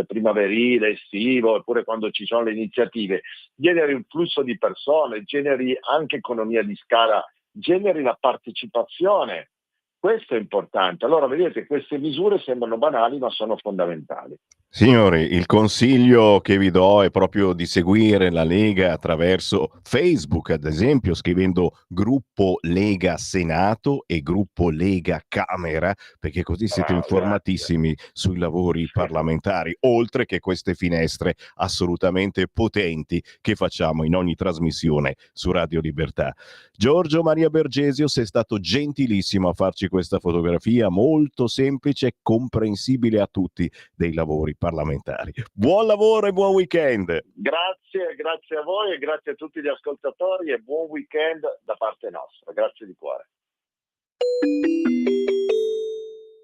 primaverile, estivo, oppure quando ci sono le iniziative, generi un flusso di persone, generi anche economia di scala, generi la partecipazione. Questo è importante. Allora, vedete, queste misure sembrano banali, ma sono fondamentali. Signori, il consiglio che vi do è proprio di seguire la Lega attraverso Facebook, ad esempio, scrivendo gruppo Lega Senato e gruppo Lega Camera, perché così siete informatissimi sui lavori parlamentari, oltre che queste finestre assolutamente potenti che facciamo in ogni trasmissione su Radio Libertà. Giorgio Maria Bergesio, sei stato gentilissimo a farci questa fotografia molto semplice e comprensibile a tutti dei lavori parlamentari. Buon lavoro e buon weekend. Grazie a voi e grazie a tutti gli ascoltatori e buon weekend da parte nostra. Grazie di cuore.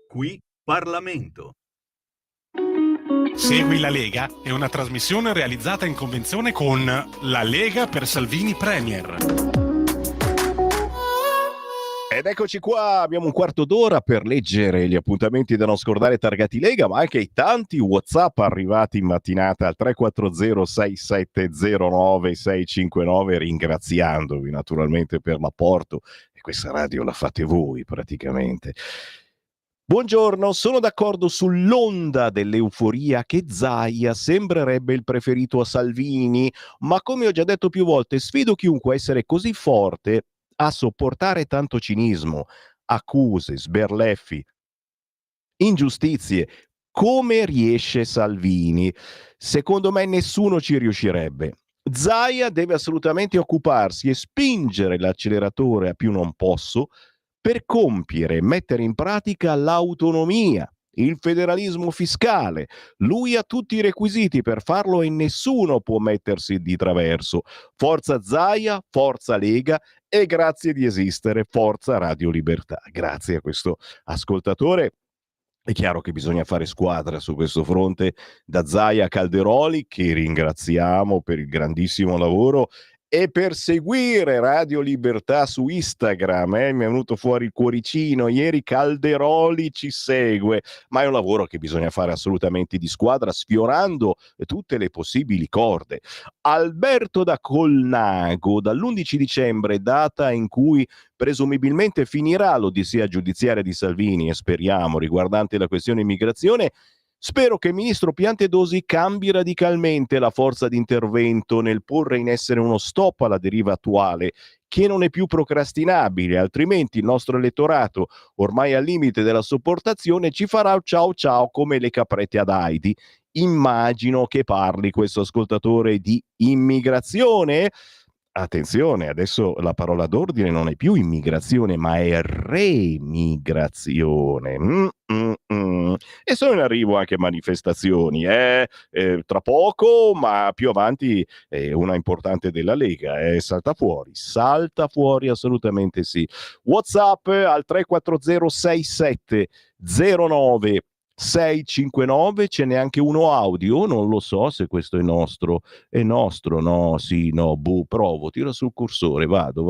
Qui Parlamento. Segui la Lega è una trasmissione realizzata in convenzione con La Lega per Salvini Premier. Ed eccoci qua, abbiamo un quarto d'ora per leggere gli appuntamenti da non scordare targati Lega, ma anche i tanti WhatsApp arrivati in mattinata al 340-6709-659, ringraziandovi naturalmente per l'apporto, e questa radio la fate voi praticamente. Buongiorno, sono d'accordo sull'onda dell'euforia che Zaia sembrerebbe il preferito a Salvini, ma come ho già detto più volte, sfido chiunque a essere così forte a sopportare tanto cinismo, accuse, sberleffi, ingiustizie. Come riesce Salvini? Secondo me nessuno ci riuscirebbe. Zaia deve assolutamente occuparsi e spingere l'acceleratore a più non posso per compiere e mettere in pratica l'autonomia, il federalismo fiscale. Lui ha tutti i requisiti per farlo e nessuno può mettersi di traverso. Forza Zaia, forza Lega e grazie di esistere, forza Radio Libertà. Grazie a questo ascoltatore. È chiaro che bisogna fare squadra su questo fronte, da Zaia a Calderoli, che ringraziamo per il grandissimo lavoro, e per seguire Radio Libertà su Instagram. Mi è venuto fuori il cuoricino ieri, Calderoli ci segue, ma è un lavoro che bisogna fare assolutamente di squadra, sfiorando tutte le possibili corde. Alberto da Colnago, dall'11 dicembre, data in cui presumibilmente finirà l'odissea giudiziaria di Salvini, e speriamo, riguardante la questione immigrazione, spero che il ministro Piantedosi cambi radicalmente la forza di intervento nel porre in essere uno stop alla deriva attuale, che non è più procrastinabile, altrimenti il nostro elettorato, ormai al limite della sopportazione, ci farà ciao ciao come le caprette ad Heidi. Immagino che parli questo ascoltatore di immigrazione. Attenzione, adesso la parola d'ordine non è più immigrazione, ma è remigrazione. E sono in arrivo anche manifestazioni, tra poco, ma più avanti una importante della Lega, salta fuori assolutamente sì. WhatsApp al 3406709 659, ce n'è anche uno audio, non lo so se questo è nostro, no, sì, no, provo, tiro sul cursore, vado.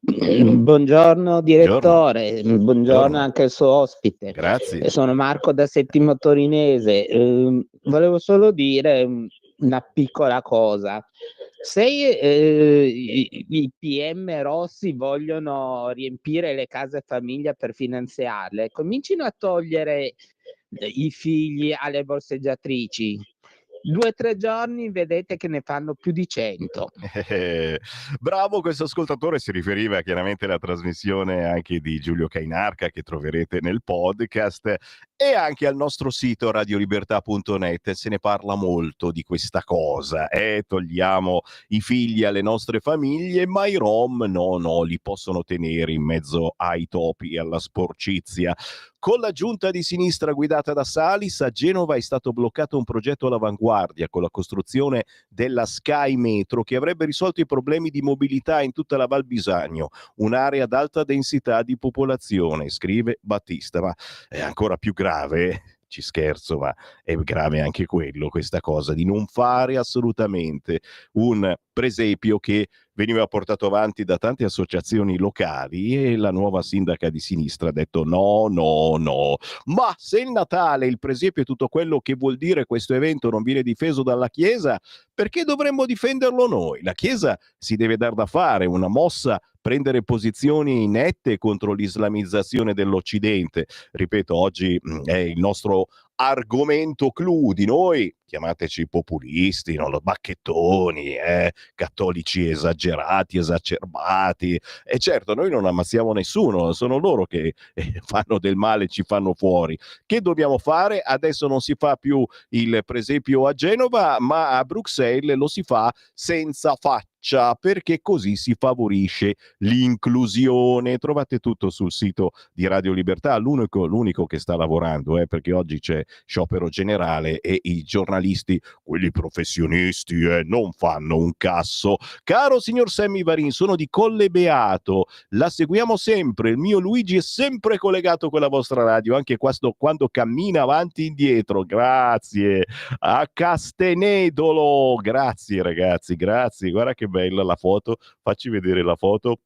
Buongiorno direttore, buongiorno anche al suo ospite. Grazie. Sono Marco da Settimo Torinese. Volevo solo dire una piccola cosa. Se i PM Rossi vogliono riempire le case famiglia per finanziarle, comincino a togliere i figli alle borseggiatrici. 2 o 3 giorni vedete che ne fanno più di 100. Bravo, questo ascoltatore si riferiva chiaramente alla trasmissione anche di Giulio Cainarca, che troverete nel podcast, e anche al nostro sito radiolibertà.net. Se ne parla molto di questa cosa, togliamo i figli alle nostre famiglie, ma i rom no, li possono tenere in mezzo ai topi e alla sporcizia. Con la giunta di sinistra guidata da Salis, a Genova è stato bloccato un progetto all'avanguardia con la costruzione della Sky Metro, che avrebbe risolto i problemi di mobilità in tutta la Val Bisagno, un'area ad alta densità di popolazione, scrive Battista. Ma è ancora più grave, ci scherzo, ma è grave anche quello, questa cosa di non fare assolutamente un presepio che veniva portato avanti da tante associazioni locali, e la nuova sindaca di sinistra ha detto no, no, no. Ma se il Natale, il presepio e tutto quello che vuol dire questo evento non viene difeso dalla Chiesa, perché dovremmo difenderlo noi? La Chiesa si deve dar da fare una mossa, prendere posizioni nette contro l'islamizzazione dell'Occidente. Ripeto, oggi è il nostro argomento clou di noi, chiamateci populisti, no? Bacchettoni, cattolici esagerati, esacerbati, e certo noi non ammazziamo nessuno, sono loro che fanno del male, ci fanno fuori. Che dobbiamo fare? Adesso non si fa più il presepio a Genova, ma a Bruxelles lo si fa senza faccia, perché così si favorisce l'inclusione. Trovate tutto sul sito di Radio Libertà, l'unico che sta lavorando, perché oggi c'è sciopero generale e i giornalisti, quelli professionisti, non fanno un casso. Caro signor Sammy Varin, sono di Colle Beato, la seguiamo sempre, il mio Luigi è sempre collegato con la vostra radio, anche quando cammina avanti e indietro. Grazie. A Castenedolo, grazie ragazzi, grazie. Guarda che bella la foto, facci vedere la foto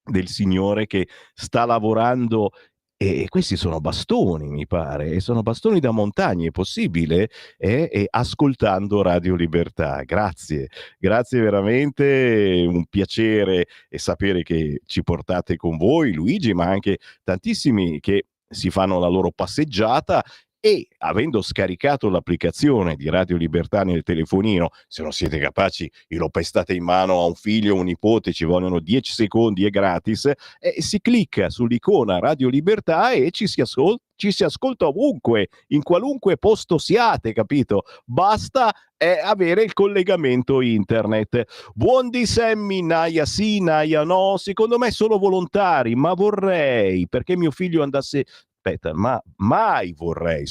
del signore che sta lavorando, e questi sono bastoni, mi pare, e sono bastoni da montagna, è possibile? E ascoltando Radio Libertà. Grazie, grazie veramente, un piacere e sapere che ci portate con voi, Luigi, ma anche tantissimi che si fanno la loro passeggiata. E avendo scaricato l'applicazione di Radio Libertà nel telefonino, se non siete capaci, lo pestate in mano a un figlio o un nipote, ci vogliono 10 secondi, è gratis, e si clicca sull'icona Radio Libertà e ci si ascolta ovunque, in qualunque posto siate, capito? Basta avere il collegamento internet. Buon di Sammy, naia sì, naia no, secondo me sono volontari, ma vorrei, perché mio figlio andasse... Aspetta, ma mai vorrei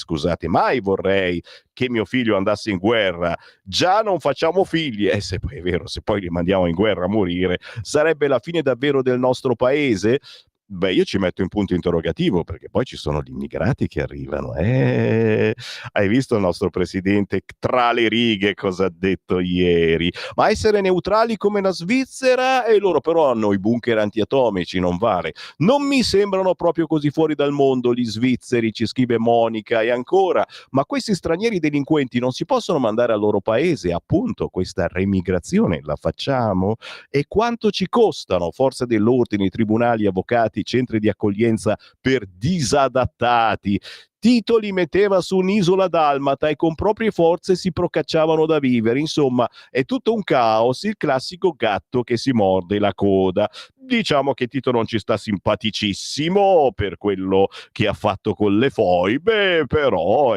che mio figlio andasse in guerra. Già non facciamo figli, se poi è vero, se poi li mandiamo in guerra a morire, sarebbe la fine davvero del nostro paese? Beh, io ci metto in punto interrogativo, perché poi ci sono gli immigrati che arrivano. Hai visto il nostro presidente tra le righe cosa ha detto ieri? Ma essere neutrali come la Svizzera, e loro però hanno i bunker antiatomici, non vale. Non mi sembrano proprio così fuori dal mondo gli svizzeri, ci scrive Monica. E ancora, ma questi stranieri delinquenti non si possono mandare al loro paese? Appunto, questa remigrazione la facciamo? E quanto ci costano forze dell'ordine, tribunali, avvocati, centri di accoglienza per disadattati? Tito li metteva su un'isola dalmata e con proprie forze si procacciavano da vivere. Insomma, è tutto un caos, il classico gatto che si morde la coda. Diciamo che Tito non ci sta simpaticissimo per quello che ha fatto con le foibe, però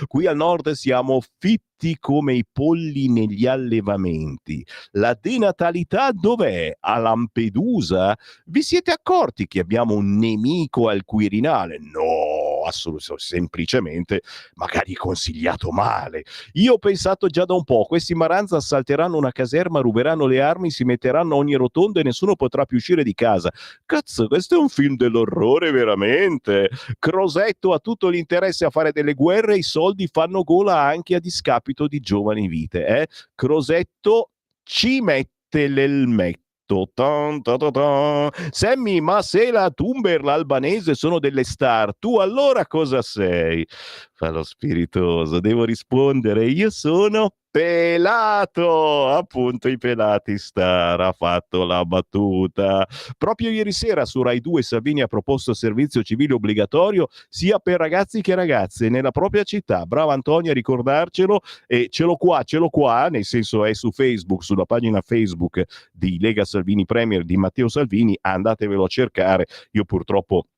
qui al nord siamo fitti come i polli negli allevamenti. La denatalità dov'è? A Lampedusa? Vi siete accorti che abbiamo un nemico al Quirinale? No, assolutamente, semplicemente magari consigliato male. Io ho pensato già da un po', questi Maranza assalteranno una caserma, ruberanno le armi, si metteranno a ogni rotonda e nessuno potrà più uscire di casa. Cazzo, questo è un film dell'orrore veramente. Crosetto ha tutto l'interesse a fare delle guerre, i soldi fanno gola anche a discapito di giovani vite. Crosetto ci mette l'elmetto. Sammy, ma se la Thunberg, l'albanese sono delle star, tu allora cosa sei? Fa lo spiritoso, devo rispondere, io sono pelato, appunto i pelati star, ha fatto la battuta. Proprio ieri sera su Rai 2 Salvini ha proposto servizio civile obbligatorio sia per ragazzi che ragazze nella propria città. Brava Antonia a ricordarcelo, e ce l'ho qua, nel senso è su Facebook, sulla pagina Facebook di Lega Salvini Premier di Matteo Salvini, andatevelo a cercare, io purtroppo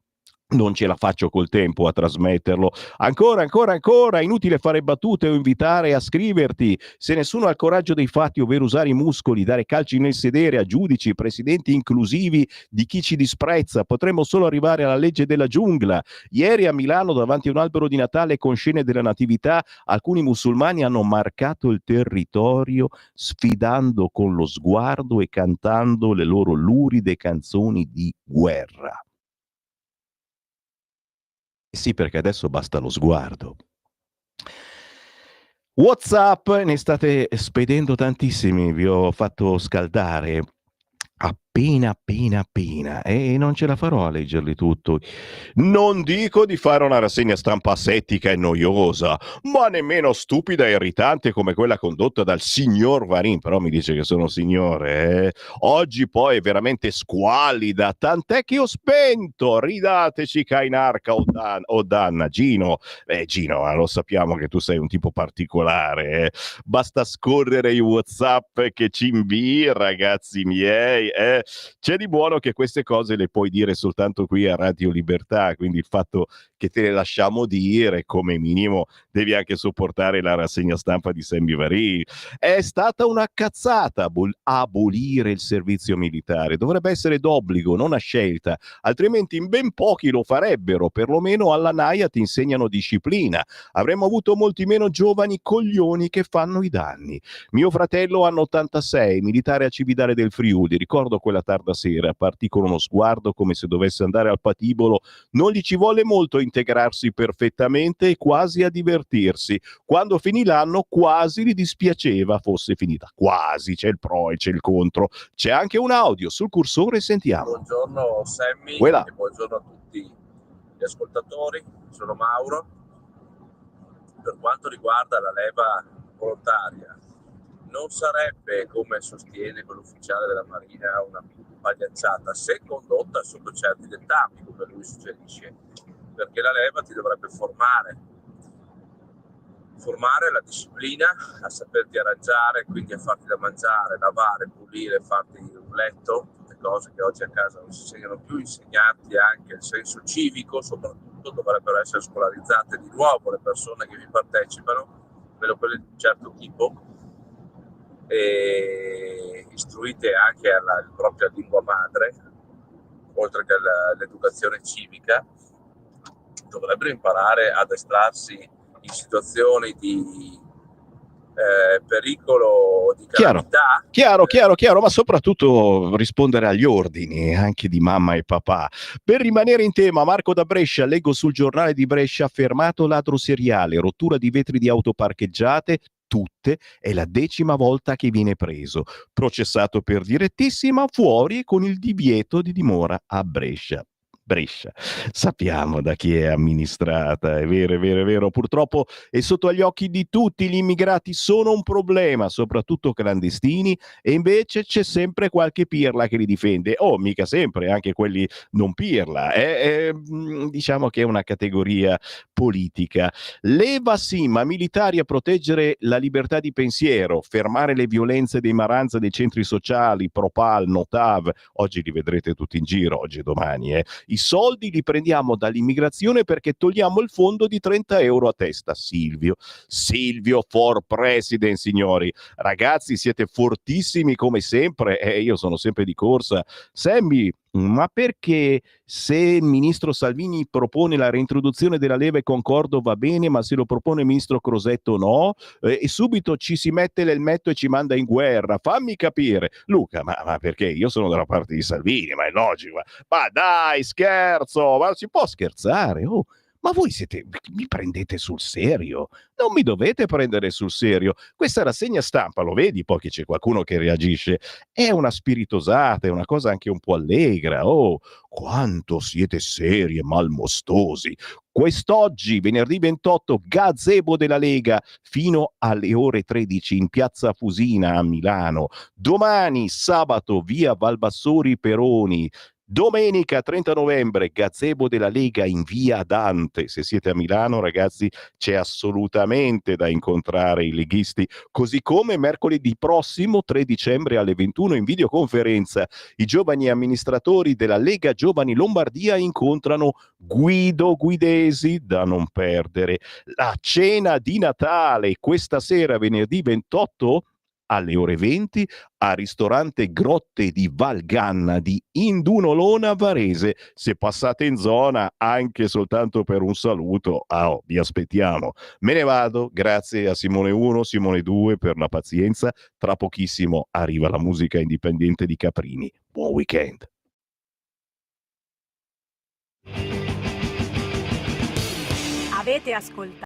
non ce la faccio col tempo a trasmetterlo. Ancora, inutile fare battute o invitare a scriverti. Se nessuno ha il coraggio dei fatti, ovvero usare i muscoli, dare calci nel sedere a giudici, presidenti inclusivi di chi ci disprezza, potremmo solo arrivare alla legge della giungla. Ieri a Milano, davanti a un albero di Natale con scene della natività, alcuni musulmani hanno marcato il territorio sfidando con lo sguardo e cantando le loro luride canzoni di guerra. Sì, perché adesso basta lo sguardo. WhatsApp ne state spedendo tantissimi, vi ho fatto scaldare appena e non ce la farò a leggerli tutto. Non dico di fare una rassegna stampa asettica e noiosa, ma nemmeno stupida e irritante come quella condotta dal signor Varin, però mi dice che sono signore, eh? Oggi poi è veramente squallida, tant'è che ho spento. Ridateci Kainarca o Danna. Gino, Gino, lo sappiamo che tu sei un tipo particolare, eh? Basta scorrere i WhatsApp che ci invii, ragazzi miei, C'è di buono che queste cose le puoi dire soltanto qui a Radio Libertà, quindi il fatto che te le lasciamo dire, come minimo devi anche sopportare la rassegna stampa di Sammy Varin. È stata una cazzata abolire il servizio militare, dovrebbe essere d'obbligo, non a scelta, altrimenti in ben pochi lo farebbero, perlomeno alla Naia ti insegnano disciplina, avremmo avuto molti meno giovani coglioni che fanno i danni. Mio fratello anno 86, militare a Cividale del Friuli, ricordo quella tarda sera, partì con uno sguardo come se dovesse andare al patibolo, non gli ci volle molto a integrarsi perfettamente e quasi a divertirsi. Quando finì l'anno quasi gli dispiaceva fosse finita, quasi, c'è il pro e c'è il contro. C'è anche un audio sul cursore, sentiamo. Buongiorno Sammy Quella. e buongiorno a tutti gli ascoltatori, sono Mauro. Per quanto riguarda la leva volontaria, non sarebbe, come sostiene quell'ufficiale della Marina, una pagliacciata se condotta sotto certi dettami, come lui suggerisce, perché la leva ti dovrebbe formare la disciplina, a saperti arrangiare, quindi a farti da mangiare, lavare, pulire, farti un letto, tutte cose che oggi a casa non si insegnano più, insegnarti anche il senso civico, soprattutto dovrebbero essere scolarizzate di nuovo le persone che vi partecipano, almeno quelle di un certo tipo, e istruite anche alla propria lingua madre, oltre che all'educazione civica, dovrebbero imparare ad addestrarsi in situazioni di pericolo, di calamità. Chiaro, ma soprattutto rispondere agli ordini anche di mamma e papà. Per rimanere in tema, Marco da Brescia, leggo sul giornale di Brescia, fermato ladro seriale, rottura di vetri di auto parcheggiate, tutte, è la 10ª volta che viene preso, processato per direttissima, fuori con il divieto di dimora a Brescia. Sappiamo da chi è amministrata, è vero. Purtroppo è sotto agli occhi di tutti, gli immigrati sono un problema, soprattutto clandestini, e invece c'è sempre qualche pirla che li difende. Mica sempre, anche quelli non pirla. Diciamo che è una categoria politica. Leva sì, ma militari a proteggere la libertà di pensiero, fermare le violenze dei Maranza dei centri sociali, Propal, Notav, oggi li vedrete tutti in giro, oggi e domani, I soldi li prendiamo dall'immigrazione perché togliamo il fondo di 30 euro a testa. Silvio for president, signori. Ragazzi, siete fortissimi come sempre. Io sono sempre di corsa. Sammy, ma perché se il ministro Salvini propone la reintroduzione della leva e concordo va bene, ma se lo propone il ministro Crosetto no? E subito ci si mette l'elmetto e ci manda in guerra. Fammi capire. Luca, ma perché? Io sono dalla parte di Salvini, ma è logico. Ma dai, scherzo, ma si può scherzare? Ma voi mi prendete sul serio? Non mi dovete prendere sul serio. Questa rassegna stampa, lo vedi poi che c'è qualcuno che reagisce, è una spiritosata, è una cosa anche un po' allegra. Quanto siete seri e malmostosi. Quest'oggi, venerdì 28, gazebo della Lega, fino alle ore 13 in piazza Fusina a Milano. Domani, sabato, via Valbassori Peroni. Domenica 30 novembre, gazebo della Lega in via Dante. Se siete a Milano, ragazzi, c'è assolutamente da incontrare i leghisti, così come mercoledì prossimo 3 dicembre alle 21 in videoconferenza i giovani amministratori della Lega Giovani Lombardia incontrano Guido Guidesi, da non perdere. La cena di Natale questa sera, venerdì 28 alle ore 20 al ristorante Grotte di Valganna di Indunolona Varese. Se passate in zona anche soltanto per un saluto, vi aspettiamo. Me ne vado, grazie a Simone 1, Simone 2 per la pazienza. Tra pochissimo arriva la musica indipendente di Caprini. Buon weekend. Avete ascoltato